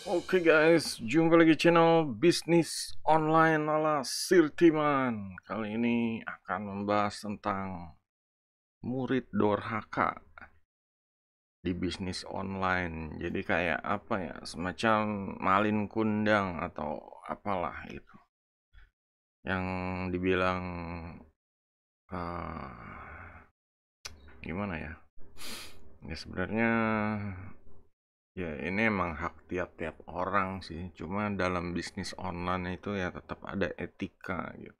Oke guys, jumpa lagi channel bisnis online ala Sirtiman. Kali ini akan membahas tentang murid durhaka di bisnis online. Jadi kayak apa ya, semacam malin kundang atau apalah itu. Yang dibilang eh, gimana ya? Ya sebenarnya ya ini emang hak tiap-tiap orang sih. Cuma dalam bisnis online itu ya tetap ada etika gitu.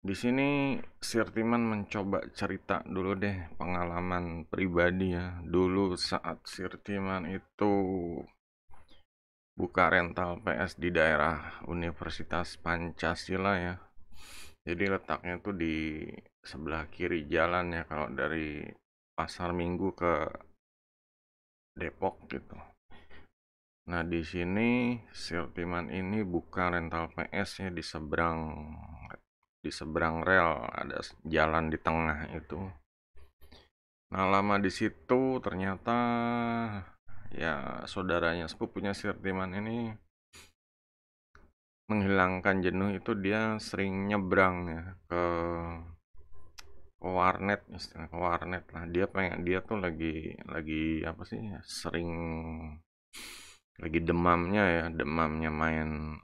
Di sini Sirtiman mencoba cerita dulu deh pengalaman pribadi ya. Dulu saat Sirtiman itu buka rental PS di daerah Universitas Pancasila ya. Jadi letaknya tuh di sebelah kiri jalan ya kalau dari Pasar Minggu ke Depok gitu. Nah, di sini Sirtiman ini buka rental PS ya di seberang rel ada jalan di tengah itu. Nah, lama di situ ternyata ya saudaranya sepupunya Sirtiman ini menghilangkan jenuh itu dia sering nyebrang ya ke warnet, istilah ke warnet lah. Dia tuh lagi apa sih ya, sering lagi demamnya main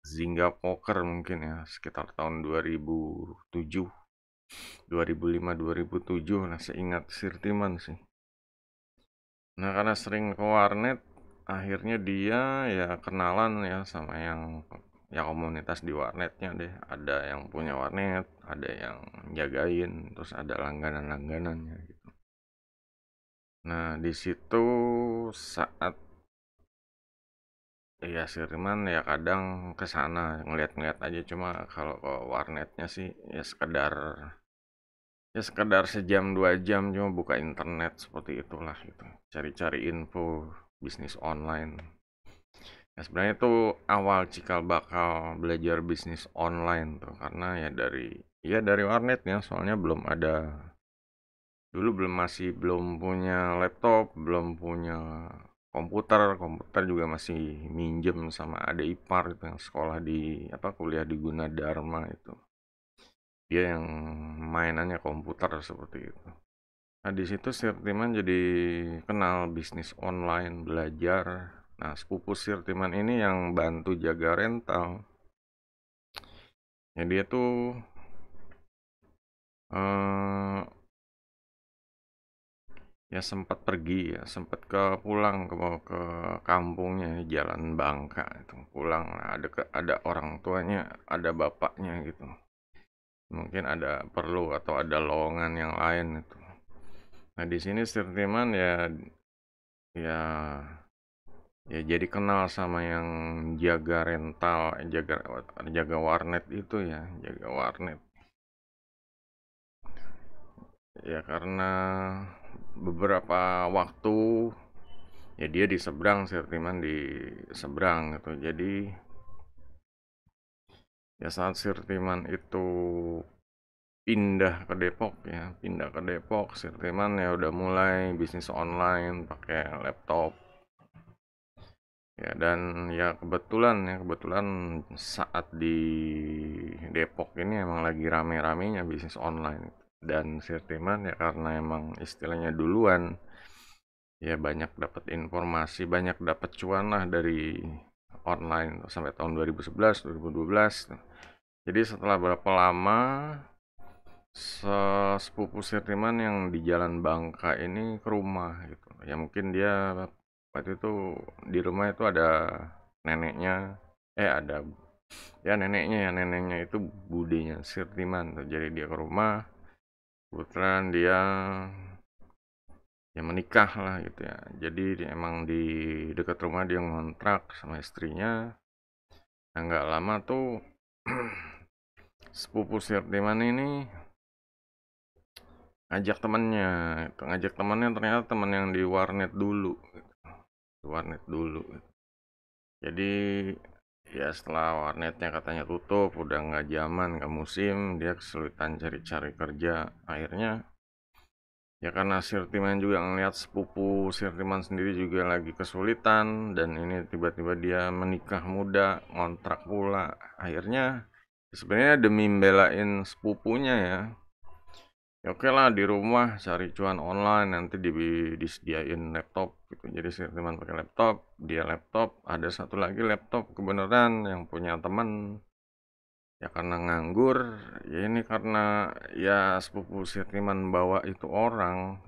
Zynga Poker mungkin ya sekitar tahun 2007, 2005, 2007 lah seingat Sirtiman sih. Nah, karena sering ke warnet, akhirnya dia ya kenalan ya sama yang ya komunitas di warnetnya deh. Ada yang punya warnet, ada yang jagain, terus ada langganan-langganannya gitu. Nah, di situ saat ya Sirman ya kadang ke sana ngeliat-ngeliat aja, cuma kalau ke warnetnya sih ya sekedar sejam 2 jam cuma buka internet seperti itulah gitu, cari-cari info bisnis online. Ya sebenarnya itu awal cikal bakal belajar bisnis online tuh, karena ya dari warnetnya, soalnya dulu belum punya laptop, belum punya komputer juga masih minjem sama adik ipar itu yang sekolah di apa kuliah di Gunadarma itu. Dia yang mainannya komputer seperti itu. Nah, di situ Sirtiman jadi kenal bisnis online, belajar. Nah, sepupu Sirtiman ini yang bantu jaga rental. Ya dia tuh eh ya sempat pergi ya, sempat pulang ke kampungnya Jalan Bangka itu. Pulang ada orang tuanya, ada bapaknya gitu. Mungkin ada perlu atau ada lowongan yang lain itu. Nah, di sini Sirtiman ya ya jadi kenal sama yang jaga rental, jaga jaga warnet itu ya, jaga warnet. Ya karena beberapa waktu ya dia di seberang, Sirtiman di seberang gitu. Jadi ya saat Sirtiman itu pindah ke Depok, Sirtiman ya udah mulai bisnis online pakai laptop. Ya dan ya kebetulan saat di Depok ini emang lagi rame-ramenya bisnis online. Dan Sirtiman ya karena emang istilahnya duluan, ya banyak dapat informasi, banyak dapat cuan lah dari online sampai tahun 2011, 2012. Jadi setelah berapa lama sepupu Sirtiman yang di Jalan Bangka ini ke rumah gitu. Ya mungkin dia waktu itu di rumah itu ada neneknya, ada ya neneknya itu budenya Sirtiman tuh. Jadi dia ke rumah, kebetulan dia ya menikah lah gitu ya. Jadi emang di dekat rumah dia ngontrak sama istrinya. Nah, nggak lama tuh sepupu Sirtiman ini ngajak temannya, ternyata teman yang di warnet dulu gitu. Di warnet dulu gitu. Jadi ya setelah warnetnya katanya tutup, udah nggak zaman, nggak musim, dia kesulitan cari-cari kerja. Akhirnya Ya karena Sirtiman juga ngelihat sepupu Sirtiman sendiri juga lagi kesulitan dan ini tiba-tiba dia menikah muda, ngontrak pula. Akhirnya sebenarnya demi belain sepupunya ya. Ya oke lah di rumah cari cuan online nanti disediain laptop gitu. Jadi Sirtiman pakai laptop, dia laptop, ada satu lagi laptop kebenaran yang punya teman. Ya karena nganggur, ya ini karena ya sepupu Sirtiman bawa itu orang,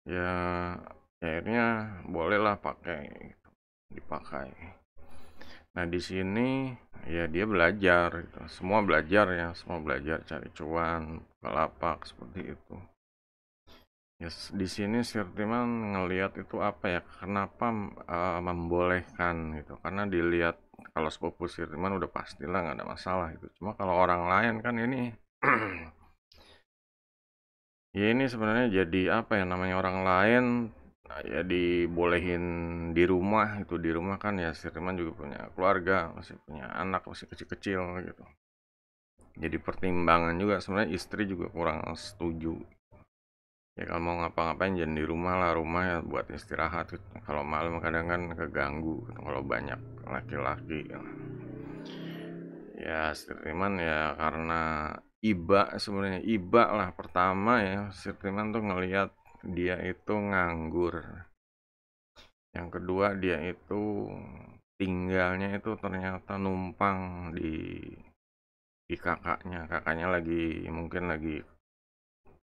ya, ya akhirnya bolehlah pakai, gitu, dipakai. Nah di sini ya dia belajar, gitu. Semua belajar ya, semua belajar cari cuan, lapak seperti itu. Ya di sini Sirtiman ngelihat itu apa ya, kenapa membolehkan gitu, karena dilihat kalau sepupu Sirtiman udah pastilah nggak ada masalah itu. Cuma kalau orang lain kan ini ya ini sebenarnya jadi apa ya namanya orang lain ya dibolehin di rumah itu di rumah kan ya Sirman juga punya keluarga masih punya anak masih kecil-kecil gitu. Jadi pertimbangan juga sebenarnya istri juga kurang setuju. Ya kalau mau ngapa-ngapain jangan di rumah lah rumah ya buat istirahat gitu. Kalau malam kadang kan keganggu gitu, kalau banyak laki-laki gitu. Ya Sirman ya karena iba sebenarnya iba lah pertama ya Sirman tuh ngelihat dia itu nganggur. Yang kedua dia itu tinggalnya itu ternyata numpang di kakaknya. Kakaknya lagi mungkin lagi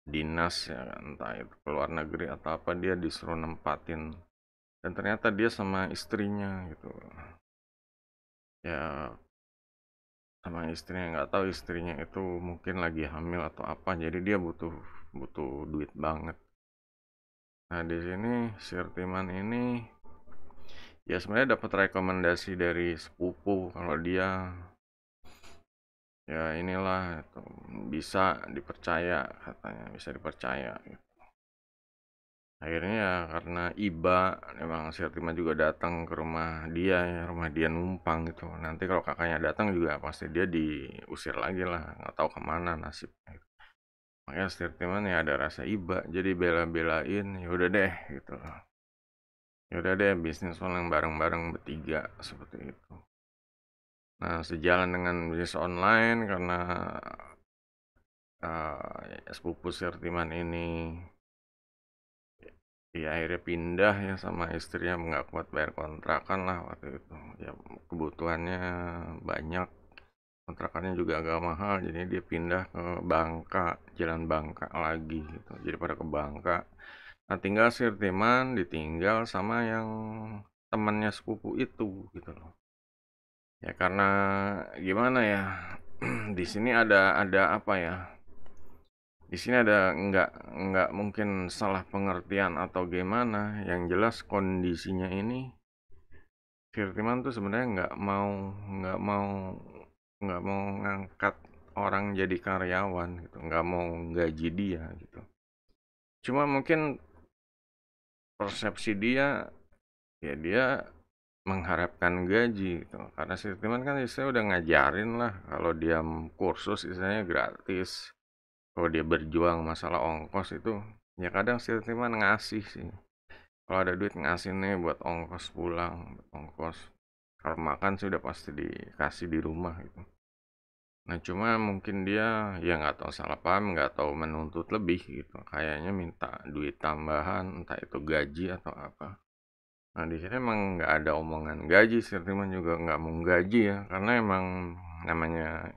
dinas ya kan, entah itu ke luar negeri atau apa dia disuruh nempatin. Dan ternyata dia sama istrinya gitu. Ya sama istrinya nggak tahu istrinya itu mungkin lagi hamil atau apa jadi dia butuh butuh duit banget. Nah di sini Sirtiman ini ya sebenarnya dapat rekomendasi dari sepupu kalau dia ya inilah itu bisa dipercaya katanya bisa dipercaya gitu. Akhirnya ya karena iba memang Sirtima juga datang ke rumah dia ya rumah dia numpang gitu nanti kalau kakaknya datang juga pasti dia diusir lagi lah nggak tahu kemana nasibnya gitu. Makanya Sirtima ya ada rasa iba jadi bela-belain ya udah deh gitu ya udah deh bisnis online bareng-bareng bertiga seperti itu. Nah, sejalan dengan bisnis online karena sepupu Sirtiman ini ya akhirnya pindah ya sama istrinya nggak kuat bayar kontrakan lah waktu itu. Ya kebutuhannya banyak, kontrakannya juga agak mahal, jadi dia pindah ke Bangka, Jalan Bangka lagi gitu. Jadi pada ke Bangka. Nah, tinggal Sirtiman ditinggal sama yang temannya sepupu itu gitu loh. Ya karena gimana ya? Di sini ada apa ya? Di sini ada nggak mungkin salah pengertian atau gimana. Yang jelas kondisinya ini Firman tuh sebenarnya nggak mau nggak mau ngangkat orang jadi karyawan gitu, nggak mau gaji dia gitu. Cuma mungkin persepsi dia ya dia mengharapkan gaji gitu. Karena si Firman kan istilahnya udah ngajarin lah kalau dia kursus istilahnya gratis. Kalau dia berjuang masalah ongkos itu ya kadang si Firman ngasih sih. Kalau ada duit ngasih nih buat ongkos pulang, buat ongkos. Kalau makan sih udah pasti dikasih di rumah gitu. Nah cuma mungkin dia ya nggak tahu salah paham, nggak tahu menuntut lebih gitu. Kayaknya minta duit tambahan, entah itu gaji atau apa. Nah di sini emang nggak ada omongan gaji, Sirtiman juga nggak mau gaji ya, karena emang namanya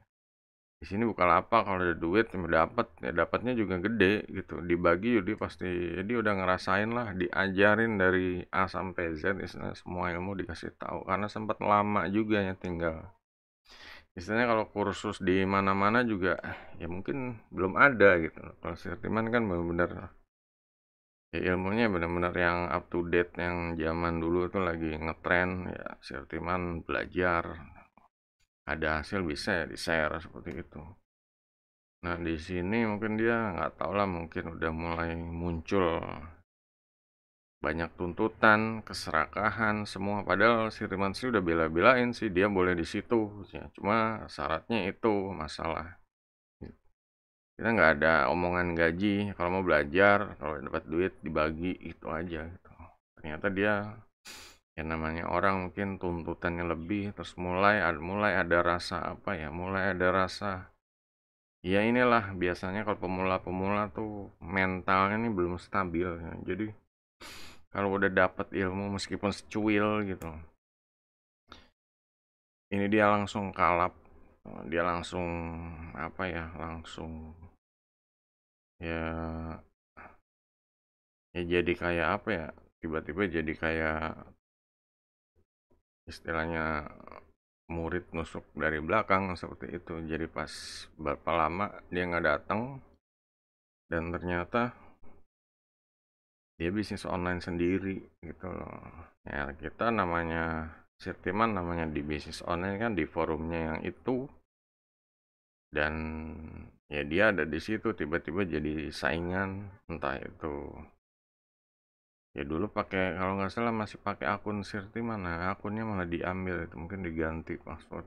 di sini Bukalapak kalau ada duit yang dapat ya dapatnya juga gede gitu dibagi jadi pasti jadi udah ngerasain lah diajarin dari A sampai Z istilahnya semua ilmu dikasih tahu karena sempat lama juga ya tinggal istilahnya kalau kursus di mana-mana juga ya mungkin belum ada gitu kalau Sirtiman kan benar-benar ya ilmunya benar-benar yang up to date yang zaman dulu tuh lagi ngetren ya Sirtiman belajar ada hasil bisa ya di share seperti itu. Nah, di sini mungkin dia nggak tahu lah, mungkin udah mulai muncul banyak tuntutan, keserakahan, semua. Padahal si Rimansyah udah bela-belain sih dia boleh di situ. Ya, cuma syaratnya itu masalah. Kita nggak ada omongan gaji, kalau mau belajar, kalau dapat duit dibagi itu aja gitu. Ternyata dia ya namanya orang mungkin tuntutannya lebih, terus mulai ada rasa apa ya, mulai ada rasa ya inilah biasanya kalau pemula-pemula tuh mentalnya nih belum stabil ya. Jadi kalau udah dapat ilmu meskipun secuil gitu, ini dia langsung kalap, dia langsung apa ya, langsung ya ya jadi kayak apa ya, tiba-tiba jadi kayak istilahnya murid nusuk dari belakang seperti itu. Jadi pas berapa lama dia nggak datang dan ternyata dia bisnis online sendiri gitu loh. Ya kita namanya Sirtiman namanya di bisnis online kan di forumnya yang itu, dan ya dia ada di situ tiba-tiba jadi saingan, entah itu ya dulu pakai kalau nggak salah masih pakai akun Sirtiman, nah akunnya malah diambil itu mungkin diganti password.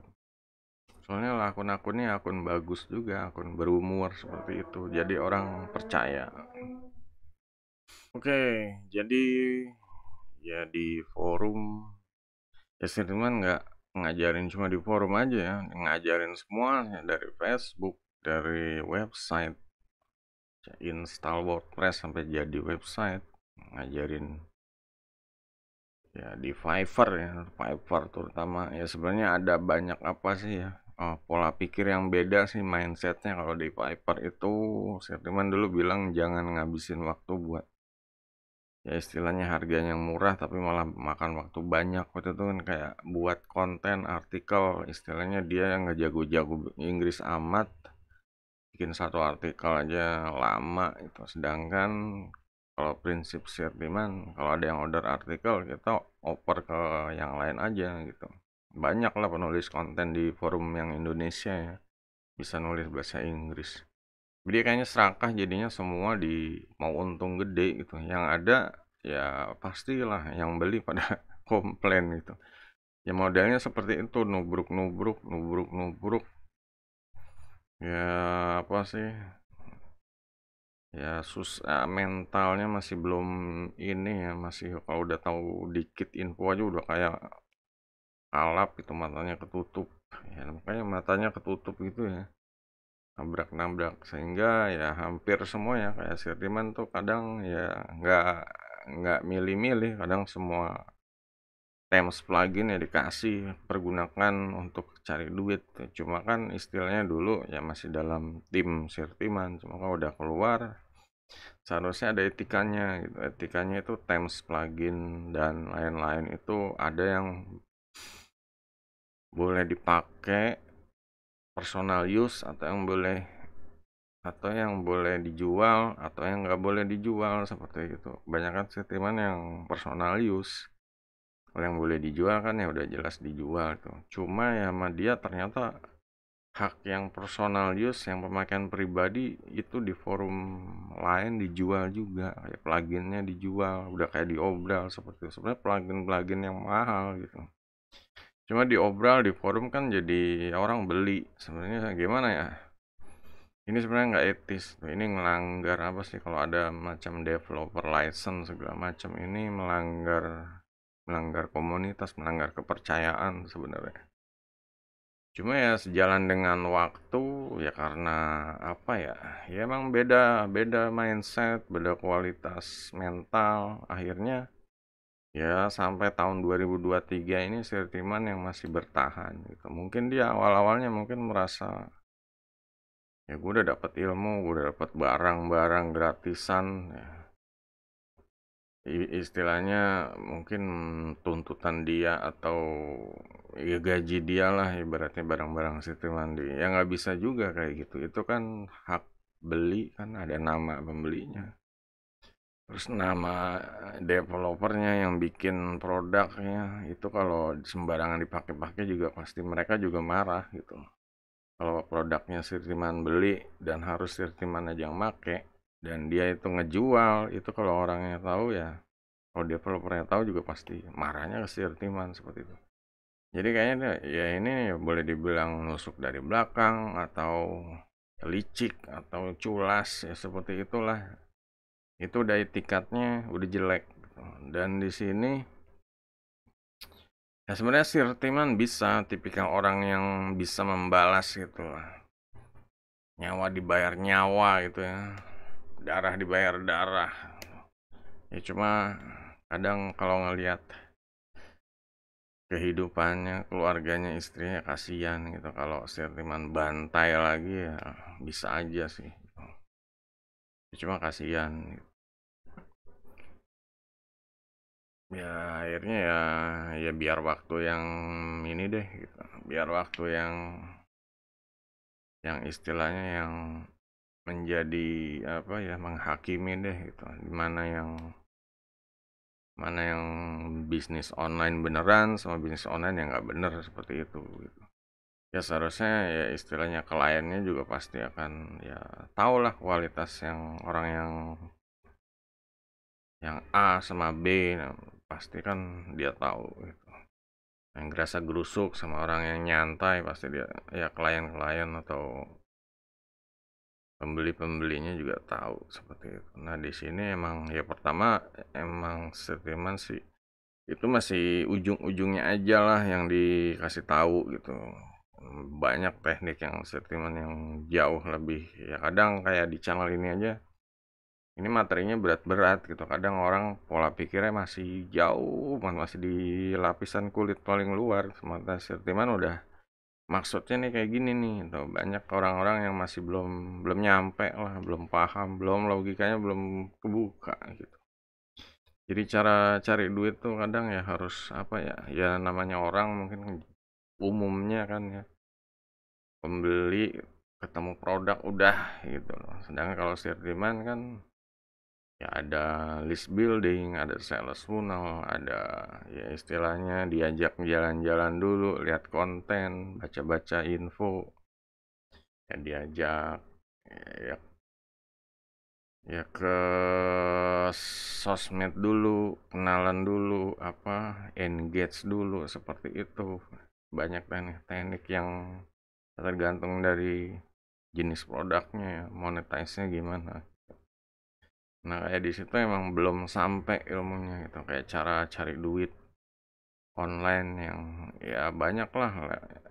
Soalnya lah akun-akunnya akun bagus juga, akun berumur seperti itu. Jadi orang percaya. Oke, jadi ya di forum ya Sirman nggak ngajarin cuma di forum aja ya, ngajarin semuanya dari Facebook, dari website, install WordPress sampai jadi website, ngajarin ya di Fiverr ya, Fiverr terutama ya sebenarnya ada banyak apa sih ya, pola pikir yang beda sih mindsetnya kalau di Fiverr itu. Sirtiman dulu bilang jangan ngabisin waktu buat ya istilahnya harganya murah tapi malah makan waktu banyak. Waktu itu kan kayak buat konten artikel, istilahnya dia yang nggak jago-jago Inggris amat, bikin satu artikel aja lama itu. Sedangkan kalau prinsip Sirtiman, kalau ada yang order artikel kita oper ke yang lain aja gitu. Banyak lah penulis konten di forum yang Indonesia ya, bisa nulis bahasa Inggris. Jadi kayaknya serakah jadinya semua di mau untung gede gitu. Yang ada ya pastilah yang beli pada komplain gitu. Ya modelnya seperti itu, nubruk. Ya apa sih? Ya mentalnya masih belum ini ya, masih kalau udah tahu dikit info aja udah kayak kalap itu, matanya ketutup. Ya makanya matanya ketutup gitu ya. Nabrak-nabrak sehingga ya hampir semua ya kayak Sirtiman tuh kadang ya nggak milih-milih, kadang semua Themes plugin ya dikasih pergunakan untuk cari duit. Cuma kan istilahnya dulu ya masih dalam tim Sirtiman, cuma kalau udah keluar seharusnya ada etikanya gitu. Etikanya itu Themes plugin dan lain-lain itu ada yang boleh dipakai personal use, atau yang boleh dijual atau yang nggak boleh dijual seperti itu. Kebanyakan sentimen yang personal use. Kalau yang boleh dijual kan ya udah jelas dijual tuh. Cuma ya sama dia ternyata hak yang personal use, yang pemakaian pribadi itu di forum lain dijual juga. Kayak pluginnya dijual, udah kayak diobral seperti itu. Sebenarnya plugin-plugin yang mahal gitu. Cuma diobral di forum kan jadi orang beli. Sebenarnya gimana ya? Ini sebenarnya nggak etis. Ini melanggar apa sih kalau ada macam developer license segala macam, ini melanggar melanggar komunitas, melanggar kepercayaan sebenarnya. Cuma ya sejalan dengan waktu ya karena apa ya? Ya emang beda beda mindset, beda kualitas mental. Akhirnya ya sampai tahun 2023 ini Sirtiman yang masih bertahan gitu. Mungkin dia awal-awalnya mungkin merasa ya gue udah dapat ilmu, gue udah dapat barang-barang gratisan ya. Istilahnya mungkin tuntutan dia atau ya gaji dia lah ibaratnya barang-barang situ mandi ya nggak bisa juga kayak gitu, itu kan hak beli kan, ada nama pembelinya, terus nama developernya yang bikin produknya itu kalau sembarangan dipakai-pakai juga pasti mereka juga marah gitu. Kalau produknya Sirtiman beli dan harus Sirtiman aja yang make dan dia itu ngejual, itu kalau orangnya tahu ya, kalau developernya tahu juga pasti marahnya ke Sirtiman seperti itu. Jadi kayaknya ya ini ya boleh dibilang nusuk dari belakang atau licik atau culas ya seperti itulah. Itu udah etikatnya udah jelek gitu. Dan di sini ya sebenarnya Sirtiman bisa tipikal orang yang bisa membalas gitu lah. Nyawa dibayar nyawa gitu ya. Darah dibayar darah. Ya cuma kadang kalau ngelihat kehidupannya, keluarganya, istrinya kasihan gitu. Kalau Sirtiman bantai lagi ya bisa aja sih. Ya cuma kasihan gitu. Ya akhirnya ya biar waktu yang ini deh gitu. Biar waktu yang istilahnya yang menjadi apa ya menghakimi deh gitu. Mana yang bisnis online beneran sama bisnis online yang nggak bener seperti itu gitu. Ya seharusnya ya istilahnya kliennya juga pasti akan ya tahu lah kualitas yang orang yang A sama B, nah, pasti kan dia tahu gitu. Yang gerasa gerusuk sama orang yang nyantai pasti dia ya klien-klien atau pembeli-pembelinya juga tahu seperti itu. Nah di sini emang ya pertama emang statement sih itu masih ujung-ujungnya aja lah yang dikasih tahu gitu. Banyak teknik yang statement yang jauh lebih ya kadang kayak di channel ini aja ini materinya berat-berat gitu. Kadang orang pola pikirnya masih jauh, masih di lapisan kulit paling luar. Sementara statement udah maksudnya nih kayak gini nih tuh banyak orang-orang yang masih belum belum nyampe lah belum paham belum logikanya belum kebuka gitu. Jadi cara cari duit tuh kadang ya harus apa ya ya namanya orang mungkin umumnya kan ya pembeli ketemu produk udah gitu loh, sedangkan kalau share demand kan ya ada list building, ada sales funnel, ada ya istilahnya diajak jalan-jalan dulu, lihat konten, baca-baca info, ya diajak ya ya ke sosmed dulu, kenalan dulu, apa engage dulu seperti itu. Banyak teknik-teknik yang tergantung dari jenis produknya, monetize-nya gimana. Nah, kayak di situ emang belum sampai ilmunya gitu, kayak cara cari duit online yang ya banyak lah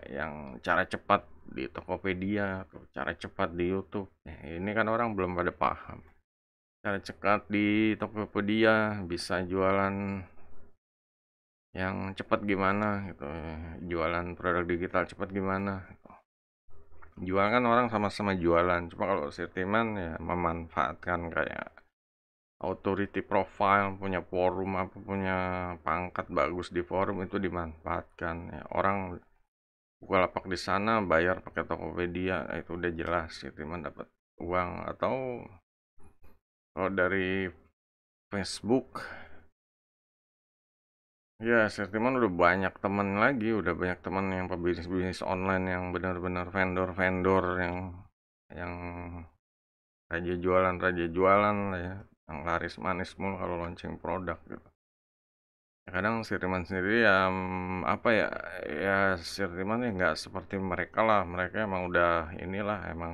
yang cara cepat di Tokopedia, atau cara cepat di YouTube. Ini kan orang belum pada paham. Cara cepat di Tokopedia bisa jualan yang cepat gimana gitu. Jualan produk digital cepat gimana. Jualan kan orang sama-sama jualan. Cuma kalau Sirtiman ya memanfaatkan kayak authority profile, punya forum apa punya pangkat bagus di forum itu dimanfaatkan. Ya, orang Bukalapak di sana bayar pakai Tokopedia, itu udah jelas Sirtiman dapat uang. Atau kalau dari Facebook ya, Sirtiman udah banyak temen lagi, udah banyak temen yang pebisnis-bisnis online yang benar-benar vendor-vendor yang raja jualan lah ya, yang laris manis mulu kalau launching produk gitu. Ya, kadang Sirtiman sendiri ya apa ya, ya Sirtiman ya nggak seperti mereka lah, mereka emang udah inilah emang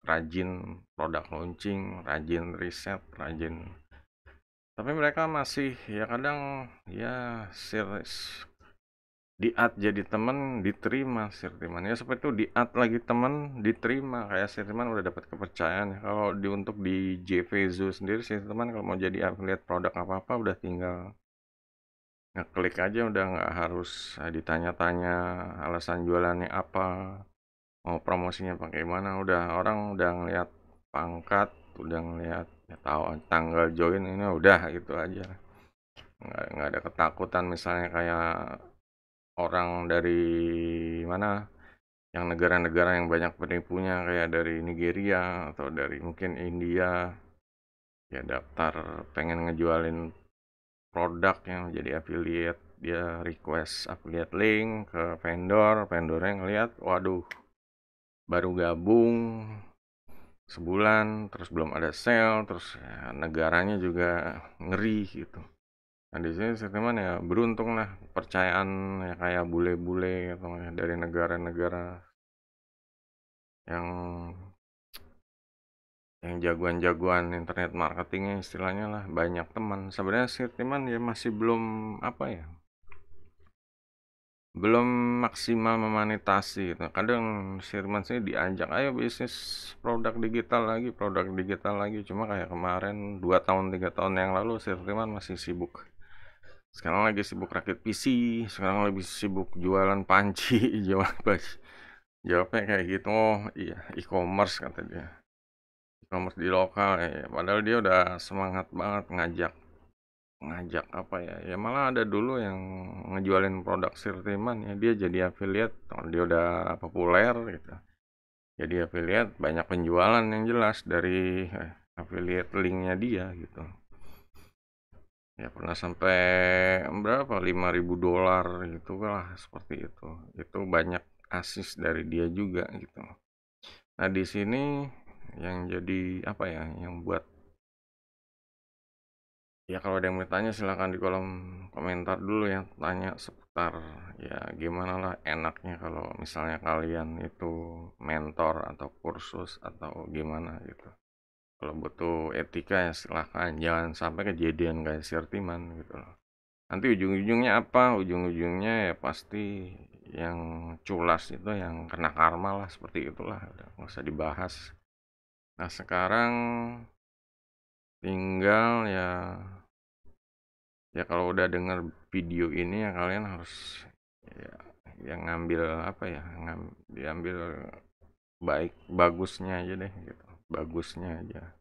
rajin produk launching, rajin riset, rajin tapi mereka masih ya kadang ya serius di-add jadi temen diterima Sirtiman ya seperti itu di-add lagi temen diterima kayak Sirtiman udah dapat kepercayaan ya. Kalau untuk di JVZoo sendiri Sirtiman kalau mau jadi affiliate produk apa-apa udah tinggal ngeklik aja udah nggak harus ditanya-tanya alasan jualannya apa mau promosinya pakai mana udah orang udah ngeliat pangkat udah ngeliat ya tahu tanggal join ini udah gitu aja nggak ada ketakutan misalnya kayak orang dari mana yang negara-negara yang banyak penipunya kayak dari Nigeria atau dari mungkin India ya daftar pengen ngejualin produk yang jadi affiliate dia request affiliate link ke vendornya ngeliat waduh baru gabung sebulan terus belum ada sale terus ya, negaranya juga ngeri gitu. Nah di sini teman ya beruntung lah percayaan ya kayak bule-bule atau ya, dari negara-negara yang yang jagoan-jagoan internet marketingnya istilahnya lah, banyak teman. Sebenarnya si teman ya masih belum apa ya, belum maksimal memonetasi gitu. Kadang Sirman sih diajak, ayo bisnis produk digital lagi. Cuma kayak kemarin 2 tahun 3 tahun yang lalu Sirman masih sibuk. Sekarang lagi sibuk rakit PC, sekarang lebih sibuk jualan panci, jualan baju. Jawabnya kayak gitu, oh iya e-commerce kata dia. E-commerce di lokal ya. Padahal dia udah semangat banget ngajak ngajak apa ya, ya malah ada dulu yang ngejualin produk Sirtiman ya, dia jadi affiliate kalau dia udah populer gitu, jadi affiliate banyak penjualan yang jelas dari affiliate linknya dia gitu ya, pernah sampai berapa, $5.000 gitu lah, seperti itu banyak asis dari dia juga gitu. Nah di sini yang jadi apa ya, yang buat ya kalau ada yang mau tanya silahkan di kolom komentar dulu ya, tanya seputar ya gimana lah enaknya kalau misalnya kalian itu mentor atau kursus atau gimana gitu. Kalau butuh etika ya silahkan, jangan sampai kejadian kayak Sirtiman gitu loh. Nanti ujung-ujungnya apa? Ujung-ujungnya ya pasti yang culas itu yang kena karma lah, seperti itulah, udah nggak usah dibahas. Nah sekarang tinggal ya kalau udah denger video ini ya kalian harus ya, yang ngambil apa ya, diambil bagusnya aja deh gitu, bagusnya aja,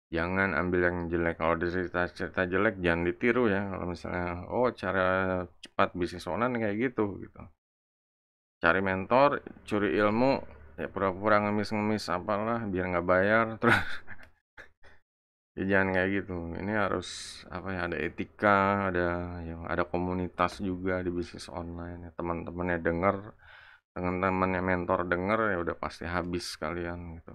jangan ambil yang jelek. Kalau di cerita jelek jangan ditiru ya, kalau misalnya oh cara cepat bisnis online kayak gitu cari mentor, curi ilmu, ya pura-pura ngemis-ngemis apalah biar nggak bayar terus. Ya jangan kayak gitu. Ini harus apa ya, ada etika, ada ya, ada komunitas juga di bisnis online. Ya, teman-temannya denger, teman-temannya mentor denger ya udah pasti habis kalian gitu.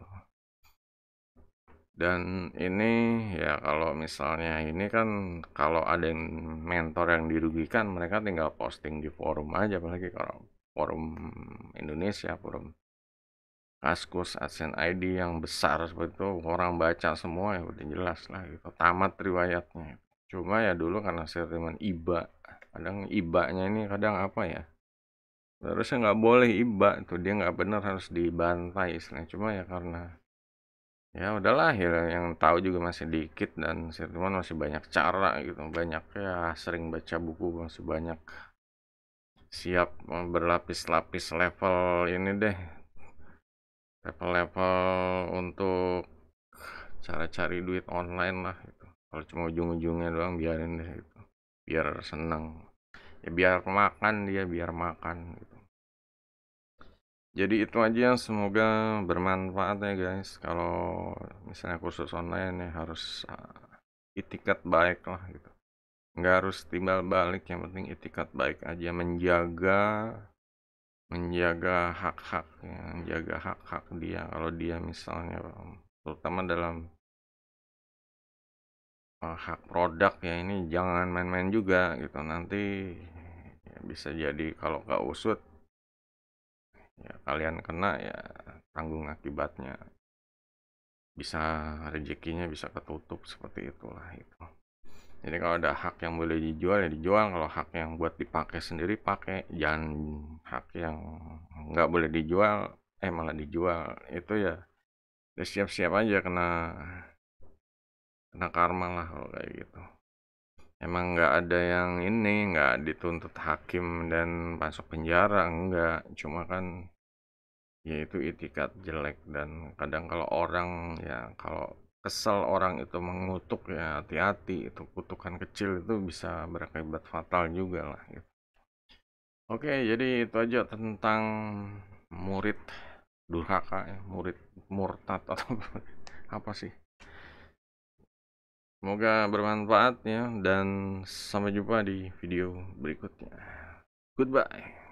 Dan ini ya kalau misalnya ini kan kalau ada yang mentor yang dirugikan, mereka tinggal posting di forum aja, apalagi kalau forum Indonesia, forum Kaskus, AdSense ID yang besar seperti itu, orang baca semua ya udah jelas lah gitu, tamat riwayatnya. Cuma ya dulu karena sentimen iba, kadang ibanya ini kadang apa ya, harusnya nggak boleh iba tuh, dia nggak benar, harus dibantai istilahnya. Cuma ya karena ya udahlah ya, yang tahu juga masih dikit dan sentimen masih banyak cara gitu, banyak ya, sering baca buku masih banyak, siap berlapis-lapis level ini deh, level-level untuk cara cari duit online lah gitu. Kalau cuma ujung-ujungnya doang biarin deh gitu, biar seneng ya, biar makan dia, biar makan gitu. Jadi itu aja, semoga bermanfaat ya guys. Kalau misalnya kursus online ya harus itikat baik lah gitu, nggak harus timbal balik, yang penting itikat baik aja, menjaga menjaga hak-haknya, menjaga hak-hak dia. Kalau dia misalnya terutama dalam hak produk ya, ini jangan main-main juga gitu, nanti ya bisa jadi kalau nggak usut ya kalian kena, ya tanggung akibatnya, bisa rezekinya bisa ketutup, seperti itulah itu. Jadi kalau ada hak yang boleh dijual ya dijual, kalau hak yang buat dipakai sendiri pakai, jangan hak yang nggak boleh dijual malah dijual, itu ya udah siap-siap aja kena kena karma lah kalau kayak gitu. Emang nggak ada yang ini, nggak dituntut hakim dan masuk penjara, enggak. Cuma kan ya itu itikat jelek, dan kadang kalau orang ya kalau kesel orang itu mengutuk ya hati-hati, itu kutukan kecil itu bisa berakibat fatal juga lah gitu. Oke, jadi itu aja tentang murid durhaka ya, murid murtad atau apa sih. Semoga bermanfaat ya, dan sampai jumpa di video berikutnya. Goodbye.